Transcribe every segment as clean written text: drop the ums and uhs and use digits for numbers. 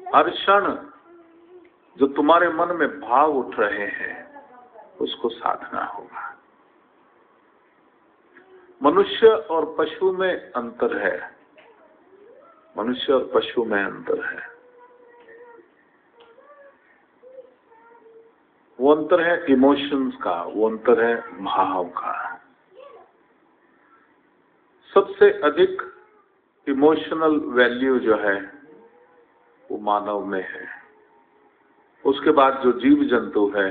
हर क्षण जो तुम्हारे मन में भाव उठ रहे हैं उसको साधना होगा। मनुष्य और पशु में अंतर है, मनुष्य और पशु में अंतर है। वो अंतर है इमोशंस का, वो अंतर है भाव का। सबसे अधिक इमोशनल वैल्यू जो है वो मानव में है। उसके बाद जो जीव जंतु है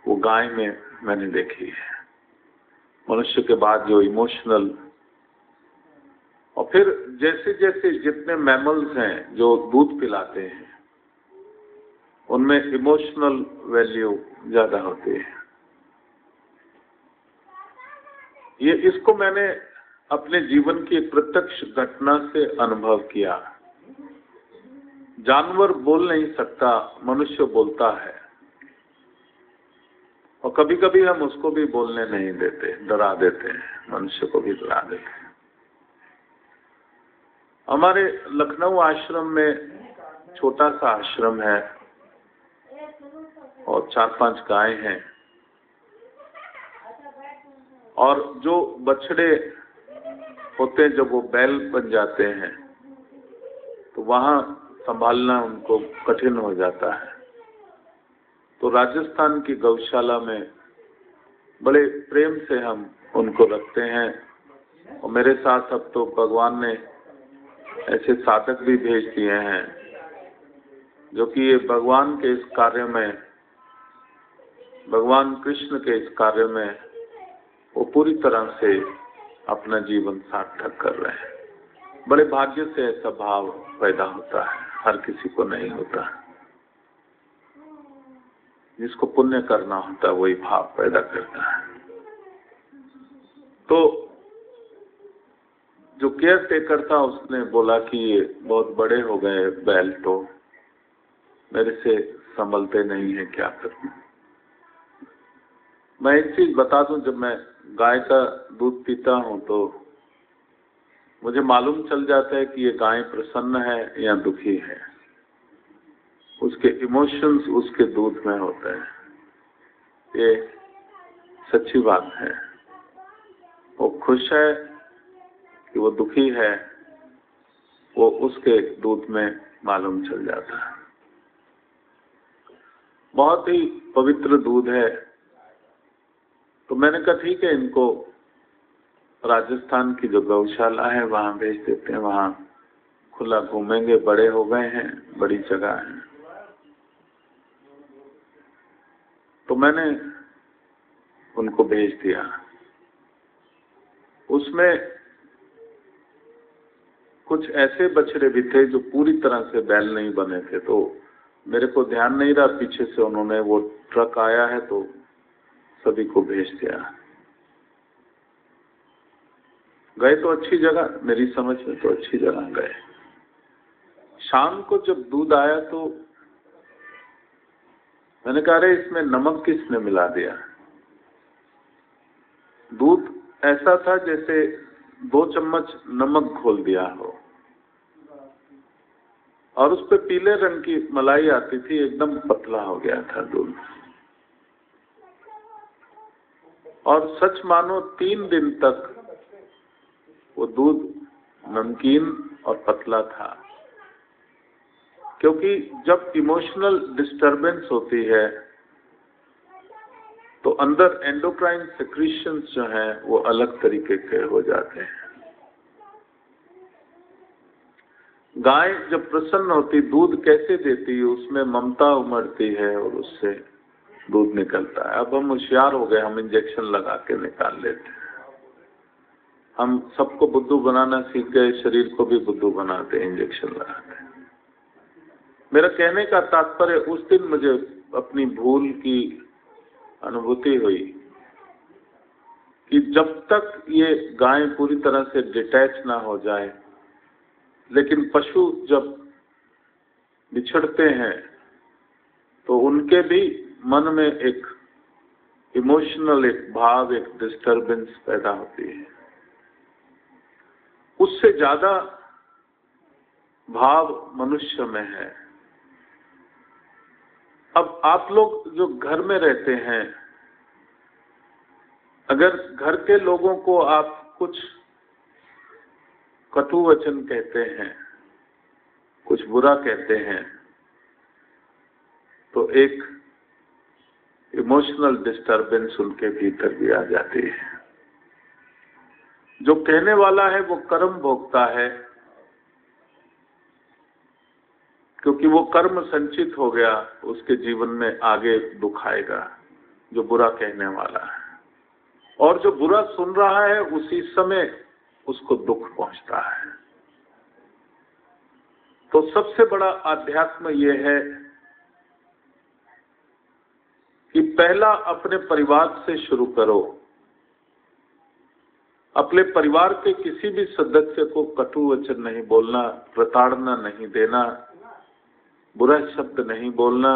वो गाय में मैंने देखी है। मनुष्य के बाद जो इमोशनल, और फिर जैसे जैसे जितने मैमल्स हैं जो दूध पिलाते हैं उनमें इमोशनल वैल्यू ज्यादा होती है। ये इसको मैंने अपने जीवन की एक प्रत्यक्ष घटना से अनुभव किया। जानवर बोल नहीं सकता, मनुष्य बोलता है, और कभी कभी हम उसको भी बोलने नहीं देते, डरा देते हैं, मनुष्य को भी डरा देते हैं। हमारे लखनऊ आश्रम में छोटा सा आश्रम है और 4-5 गाय हैं, और जो बछड़े होते हैं जब वो बैल बन जाते हैं तो वहां संभालना उनको कठिन हो जाता है। तो राजस्थान की गौशाला में बड़े प्रेम से हम उनको रखते हैं, और मेरे साथ अब तो भगवान ने ऐसे साधक भी भेज दिए हैं जो कि ये भगवान के इस कार्य में, भगवान कृष्ण के इस कार्य में वो पूरी तरह से अपना जीवन सार्थक कर रहे हैं। बड़े भाग्य से ऐसा भाव पैदा होता है, हर किसी को नहीं होता। जिसको पुण्य करना होता है वही भाव पैदा करता है। तो जो केयर टेकर था उसने बोला कि ये बहुत बड़े हो गए बैल, तो मेरे से संभलते नहीं है, क्या करूं। मैं एक चीज बता दूं, जब मैं गाय का दूध पीता हूं तो मुझे मालूम चल जाता है कि ये गाय प्रसन्न है या दुखी है। उसके इमोशंस उसके दूध में होते हैं, ये सच्ची बात है। वो खुश है कि वो दुखी है, वो उसके दूध में मालूम चल जाता है। बहुत ही पवित्र दूध है। तो मैंने कहा ठीक है, इनको राजस्थान की जो गौशाला है वहां भेज देते हैं, वहां खुला घूमेंगे, बड़े हो गए हैं, बड़ी जगह है। तो मैंने उनको भेज दिया। उसमें कुछ ऐसे बछड़े भी थे जो पूरी तरह से बैल नहीं बने थे, तो मेरे को ध्यान नहीं रहा, पीछे से उन्होंने, वो ट्रक आया है तो सभी को भेज दिया। गए तो अच्छी जगह, मेरी समझ में तो अच्छी जगह गए। शाम को जब दूध आया तो मैंने कहा अरे इसमें नमक किसने मिला दिया। दूध ऐसा था जैसे 2 चम्मच नमक घोल दिया हो, और उस पे पीले रंग की मलाई आती थी, एकदम पतला हो गया था दूध। और सच मानो 3 दिन तक वो दूध नमकीन और पतला था। क्योंकि जब इमोशनल डिस्टरबेंस होती है तो अंदर एंडोक्राइन सेक्रीशंस जो हैं वो अलग तरीके के हो जाते हैं। गाय जब प्रसन्न होती, दूध कैसे देती है, उसमें ममता उमड़ती है और उससे दूध निकलता है। अब हम होशियार हो गए, हम इंजेक्शन लगा के निकाल लेते हैं। हम सबको बुद्धू बनाना सीख गए, शरीर को भी बुद्धू बनाते हैं, इंजेक्शन लगाते हैं। मेरा कहने का तात्पर्य, उस दिन मुझे अपनी भूल की अनुभूति हुई कि जब तक ये गाय पूरी तरह से डिटैच ना हो जाए, लेकिन पशु जब बिछड़ते हैं तो उनके भी मन में एक इमोशनल, एक भाव, एक डिस्टरबेंस पैदा होती है। उससे ज्यादा भाव मनुष्य में है। अब आप लोग जो घर में रहते हैं, अगर घर के लोगों को आप कुछ कटु वचन कहते हैं, कुछ बुरा कहते हैं, तो एक इमोशनल डिस्टरबेंस उनके भीतर भी आ जाती है। जो कहने वाला है वो कर्म भोगता है, क्योंकि वो कर्म संचित हो गया, उसके जीवन में आगे दुख आएगा जो बुरा कहने वाला है। और जो बुरा सुन रहा है उसी समय उसको दुख पहुंचता है। तो सबसे बड़ा आध्यात्म ये है कि पहला अपने परिवार से शुरू करो। अपने परिवार के किसी भी सदस्य को कटु वचन नहीं बोलना, प्रताड़ना नहीं देना, बुरा शब्द नहीं बोलना।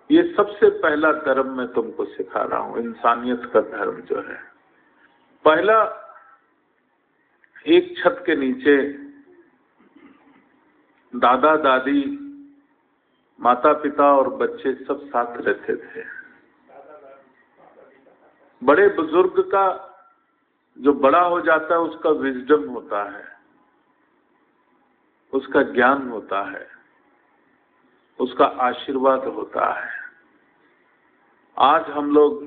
ये सबसे पहला धर्म मैं तुमको सिखा रहा हूं, इंसानियत का धर्म जो है। पहला, एक छत के नीचे दादा दादी, माता पिता और बच्चे सब साथ रहते थे। बड़े बुजुर्ग का जो बड़ा हो जाता है उसका विजडम होता है, उसका ज्ञान होता है, उसका आशीर्वाद होता है। आज हम लोग,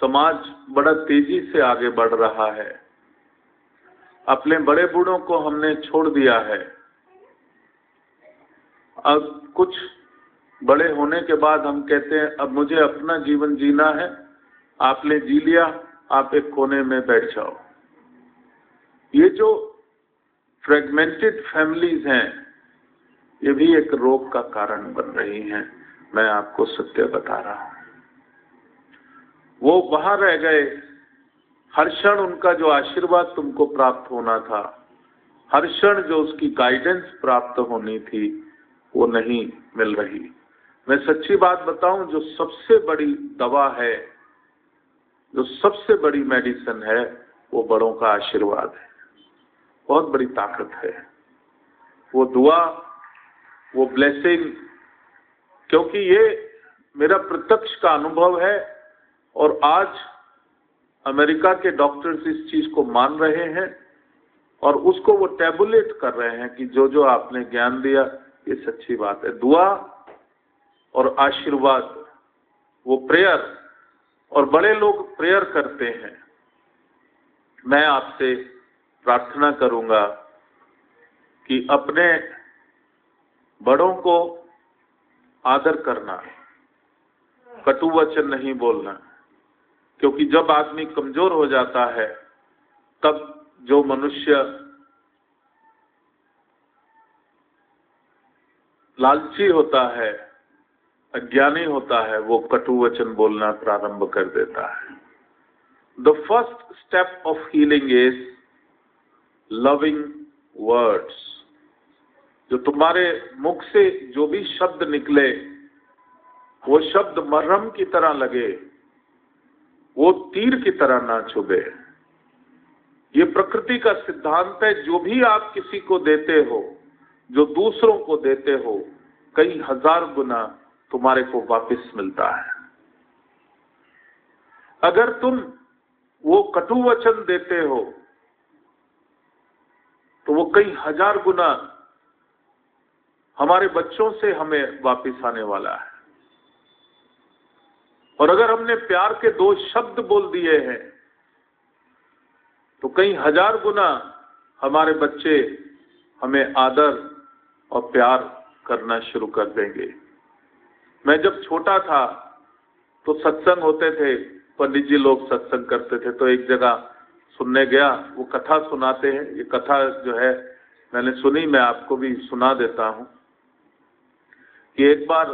समाज बड़ा तेजी से आगे बढ़ रहा है, अपने बड़े बूढ़ों को हमने छोड़ दिया है। अब कुछ बड़े होने के बाद हम कहते हैं अब मुझे अपना जीवन जीना है, आपने जी लिया, आप एक कोने में बैठ जाओ। ये जो फ्रेगमेंटेड फैमिलीज हैं, ये भी एक रोग का कारण बन रही हैं। मैं आपको सत्य बता रहा हूं। वो वहां रह गए, हर क्षण उनका जो आशीर्वाद तुमको प्राप्त होना था, हर क्षण जो उसकी गाइडेंस प्राप्त होनी थी, वो नहीं मिल रही। मैं सच्ची बात बताऊं, जो सबसे बड़ी दवा है, जो सबसे बड़ी मेडिसिन है, वो बड़ों का आशीर्वाद है। बहुत बड़ी ताकत है वो दुआ, वो ब्लेसिंग। क्योंकि ये मेरा प्रत्यक्ष का अनुभव है और आज अमेरिका के डॉक्टर्स इस चीज को मान रहे हैं और उसको वो टैबुलेट कर रहे हैं कि जो जो आपने ज्ञान दिया ये सच्ची बात है। दुआ और आशीर्वाद, वो प्रेयर, और बड़े लोग प्रेयर करते हैं। मैं आपसे प्रार्थना करूंगा कि अपने बड़ों को आदर करना, कटु वचन नहीं बोलना। क्योंकि जब आदमी कमजोर हो जाता है, तब जो मनुष्य लालची होता है, अज्ञानी होता है, वो कटु वचन बोलना प्रारंभ कर देता है। The first step of healing is loving words. जो तुम्हारे मुख से जो भी शब्द निकले, वो शब्द मरहम की तरह लगे, वो तीर की तरह ना चुभे। ये प्रकृति का सिद्धांत है। जो भी आप किसी को देते हो, जो दूसरों को देते हो, कई हजार गुना तुम्हारे को वापस मिलता है। अगर तुम वो कटु वचन देते हो तो वो कई हजार गुना हमारे बच्चों से हमें वापस आने वाला है। और अगर हमने प्यार के 2 शब्द बोल दिए हैं तो कई हजार गुना हमारे बच्चे हमें आदर और प्यार करना शुरू कर देंगे। मैं जब छोटा था तो सत्संग होते थे, पंडित जी लोग सत्संग करते थे, तो एक जगह सुनने गया, वो कथा सुनाते हैं। ये कथा जो है मैंने सुनी, मैं आपको भी सुना देता हूं कि एक बार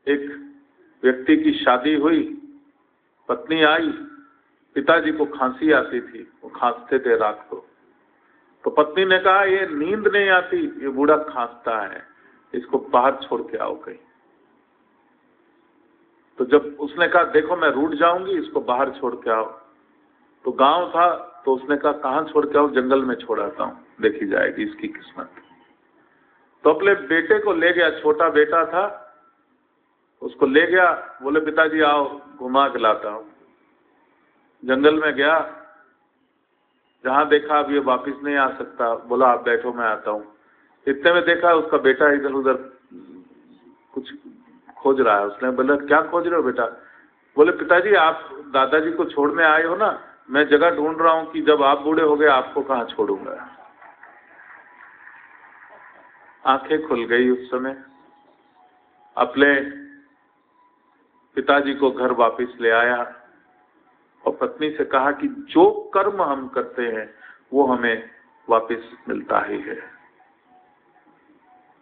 एक व्यक्ति की शादी हुई, पत्नी आई, पिताजी को खांसी आती थी, वो खांसते थे रात को। तो पत्नी ने कहा ये नींद नहीं आती, ये बूढ़ा खांसता है, इसको बाहर छोड़ के आओ कहीं। तो जब उसने कहा देखो मैं रूठ जाऊंगी, इसको बाहर छोड़ के आओ। तो गांव था, तो उसने कहा कहां छोड़ के आओ, जंगल में छोड़ आता हूं। देखी जाएगी इसकी किस्मत। तो अपने बेटे को ले गया, छोटा बेटा था, उसको ले गया, बोले पिताजी आओ घुमा के लाता हूँ। जंगल में गया, जहाँ देखा अब ये वापिस नहीं आ सकता, बोला आप बैठो मैं आता हूँ। इतने में देखा उसका बेटा इधर उधर कुछ खोज रहा है। उसने बोला क्या खोज रहे हो बेटा? बोले पिताजी आप दादाजी को छोड़ने आए हो ना, मैं जगह ढूंढ रहा हूँ कि जब आप बूढ़े हो गए आपको कहाँ छोड़ूंगा। आंखें खुल गई उस समय। अपने पिताजी को घर वापस ले आया और पत्नी से कहा कि जो कर्म हम करते हैं वो हमें वापस मिलता ही है।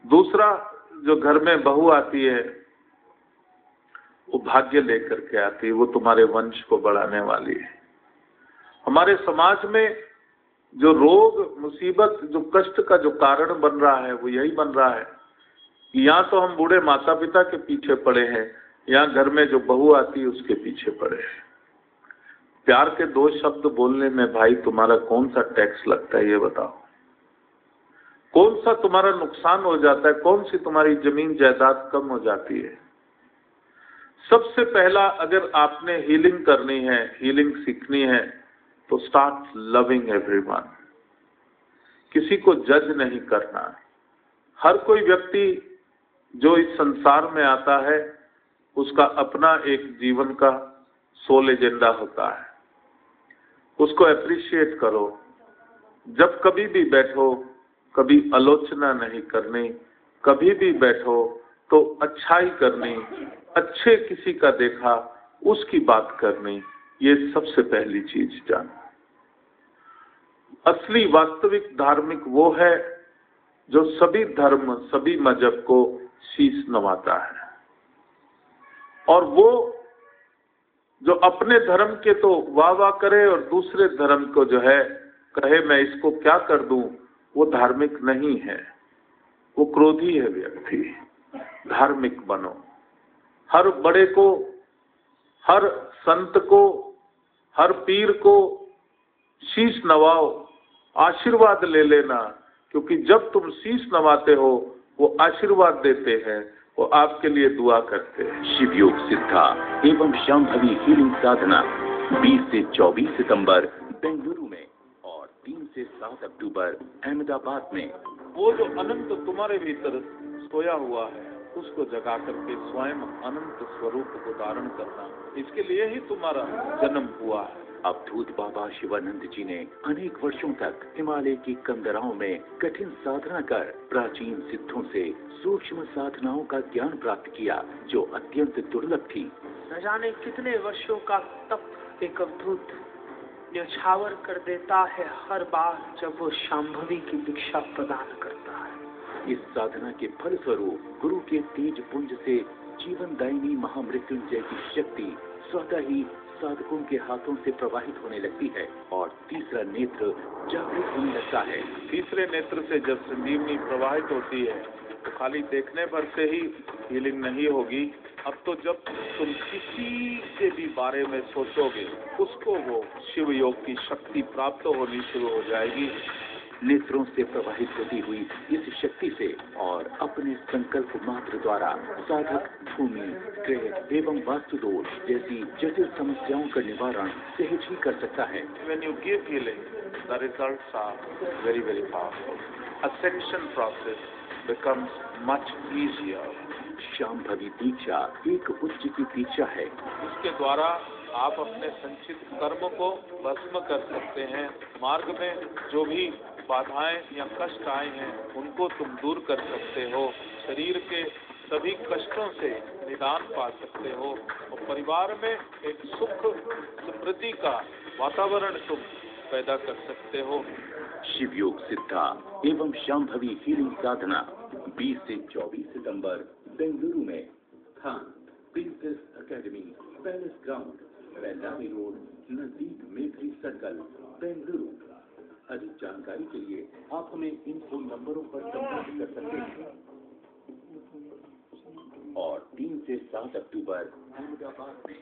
दूसरा, जो घर में बहू आती है वो भाग्य लेकर के आती है, वो तुम्हारे वंश को बढ़ाने वाली है। हमारे समाज में जो रोग मुसीबत, जो कष्ट का जो कारण बन रहा है वो यही बन रहा है कि यहाँ तो हम बूढ़े माता पिता के पीछे पड़े हैं, यहाँ घर में जो बहू आती है उसके पीछे पड़े हैं। प्यार के 2 शब्द बोलने में भाई तुम्हारा कौन सा टैक्स लगता है ये बताओ? कौन सा तुम्हारा नुकसान हो जाता है? कौन सी तुम्हारी जमीन जायदाद कम हो जाती है? सबसे पहला, अगर आपने हीलिंग करनी है, हीलिंग सीखनी है, तो स्टार्ट लविंग एवरीवन। किसी को जज नहीं करना। हर कोई व्यक्ति जो इस संसार में आता है उसका अपना एक जीवन का सोल एजेंडा होता है, उसको अप्रिशिएट करो। जब कभी भी बैठो कभी आलोचना नहीं करनी, कभी भी बैठो तो अच्छाई करनी, अच्छे किसी का देखा उसकी बात करनी, ये सबसे पहली चीज जानो। असली वास्तविक धार्मिक वो है जो सभी धर्म सभी मजहब को शीश नवाता है, और वो जो अपने धर्म के तो वाह वाह करे और दूसरे धर्म को जो है कहे मैं इसको क्या कर दूं, वो धार्मिक नहीं है, वो क्रोधी है व्यक्ति। धार्मिक बनो। हर बड़े को, हर संत को, हर पीर को शीश नवाओ, आशीर्वाद ले लेना, क्योंकि जब तुम शीश नवाते हो वो आशीर्वाद देते हैं, वो आपके लिए दुआ करते हैं। शिव योग सिद्धा एवं शांभवी हीलिंग साधना 20 से 24 सितंबर बेंगलुरु में और 3 से 7 अक्टूबर अहमदाबाद में। वो जो अनंत तुम्हारे भीतर सोया हुआ है उसको जगा करके स्वयं अनंत स्वरूप को धारण करना, इसके लिए ही तुम्हारा जन्म हुआ है। अवधूत बाबा शिवानंद जी ने अनेक वर्षों तक हिमालय की कंदराओं में कठिन साधना कर प्राचीन सिद्धों से सूक्ष्म साधनाओं का ज्ञान प्राप्त किया, जो अत्यंत दुर्लभ थी। न जाने कितने वर्षों का तप एक अवधूत न्यौछावर कर देता है हर बार जब वो शांभवी की दीक्षा प्रदान करता है। इस साधना के फल स्वरूप गुरु के तेज पुंज से जीवनदायिनी महामृत्युंजय की शक्ति स्वतः ही साधकों के हाथों से प्रवाहित होने लगती है और तीसरा नेत्र जागृत होने लगता है। तीसरे नेत्र से जब संजीवनी प्रवाहित होती है तो खाली देखने पर से ही हीलिंग नहीं होगी। अब तो जब तुम किसी के भी बारे में सोचोगे उसको वो शिव योग की शक्ति प्राप्त होनी शुरू हो जाएगी। नेत्रों से प्रवाहित होती हुई इस शक्ति से और अपने संकल्प मात्र द्वारा साधक भूमि, ग्रह एवं वास्तु दोष जैसी जटिल समस्याओं का निवारण सहज ही कर सकता है। When you give healing, the results are very, very powerful. Ascension process becomes much easier. Shambhavi दीक्षा एक उच्च की दीक्षा है। इसके द्वारा आप अपने संचित कर्म को भस्म कर सकते हैं। मार्ग में जो भी बाधाएं या कष्ट आए हैं उनको तुम दूर कर सकते हो। शरीर के सभी कष्टों से निदान पा सकते हो और परिवार में एक सुख समृद्धि का वातावरण तुम पैदा कर सकते हो। शिव योग सिद्धा एवं शांभवी हीलिंग साधना 20 से 24 सितंबर बेंगलुरु में। स्थान princess academy, palace ground, Bellary road, नजदीक मेत्री सर्कल, बेंगलुरु। अधिक जानकारी के लिए आप हमें इन फोन नंबरों पर संपर्क कर सकते हैं। और 3 से 7 अक्टूबर अहमदाबाद में।